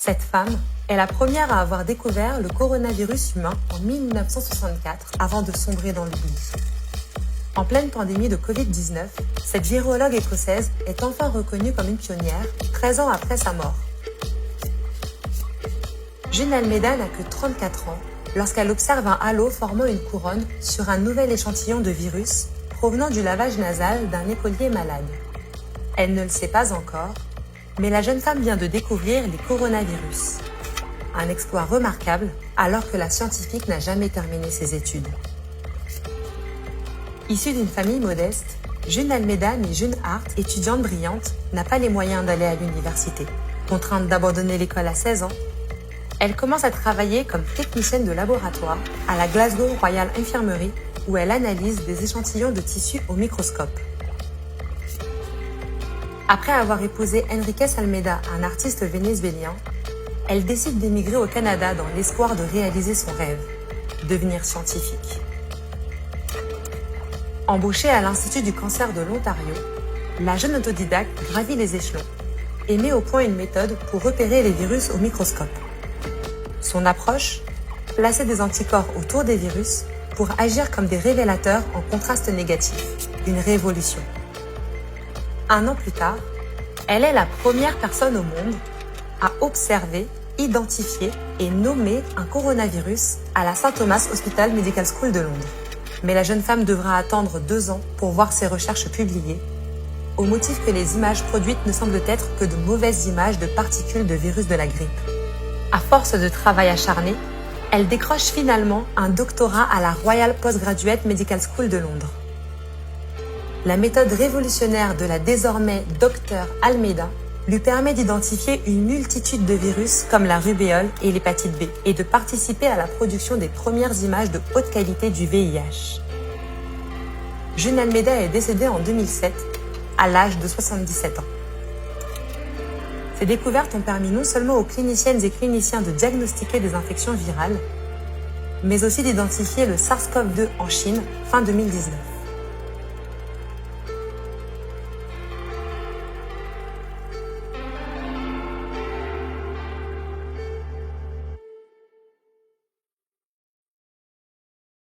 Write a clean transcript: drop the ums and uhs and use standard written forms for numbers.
Cette femme est la première à avoir découvert le coronavirus humain en 1964 avant de sombrer dans l'oubli. En pleine pandémie de Covid-19, cette virologue écossaise est enfin reconnue comme une pionnière 13 ans après sa mort. June Almeida n'a que 34 ans lorsqu'elle observe un halo formant une couronne sur un nouvel échantillon de virus provenant du lavage nasal d'un écolier malade. Elle ne le sait pas encore, mais la jeune femme vient de découvrir les coronavirus. Un exploit remarquable alors que la scientifique n'a jamais terminé ses études. Issue d'une famille modeste, June Almeida, née June Hart, étudiante brillante, n'a pas les moyens d'aller à l'université. Contrainte d'abandonner l'école à 16 ans, elle commence à travailler comme technicienne de laboratoire à la Glasgow Royal Infirmary où elle analyse des échantillons de tissus au microscope. Après avoir épousé Enriquez Almeida, un artiste vénézuélien, elle décide d'émigrer au Canada dans l'espoir de réaliser son rêve, devenir scientifique. Embauchée à l'Institut du cancer de l'Ontario, la jeune autodidacte gravit les échelons et met au point une méthode pour repérer les virus au microscope. Son approche, placer des anticorps autour des virus pour agir comme des révélateurs en contraste négatif, une révolution. 1 an plus tard, elle est la première personne au monde à observer, identifier et nommer un coronavirus à la St Thomas' Hospital Medical School de Londres. Mais la jeune femme devra attendre 2 ans pour voir ses recherches publiées, au motif que les images produites ne semblent être que de mauvaises images de particules de virus de la grippe. À force de travail acharné, elle décroche finalement un doctorat à la Royal Postgraduate Medical School de Londres. La méthode révolutionnaire de la désormais Dr Almeida lui permet d'identifier une multitude de virus comme la rubéole et l'hépatite B et de participer à la production des premières images de haute qualité du VIH. June Almeida est décédée en 2007 à l'âge de 77 ans. Ces découvertes ont permis non seulement aux cliniciennes et cliniciens de diagnostiquer des infections virales, mais aussi d'identifier le SARS-CoV-2 en Chine fin 2019.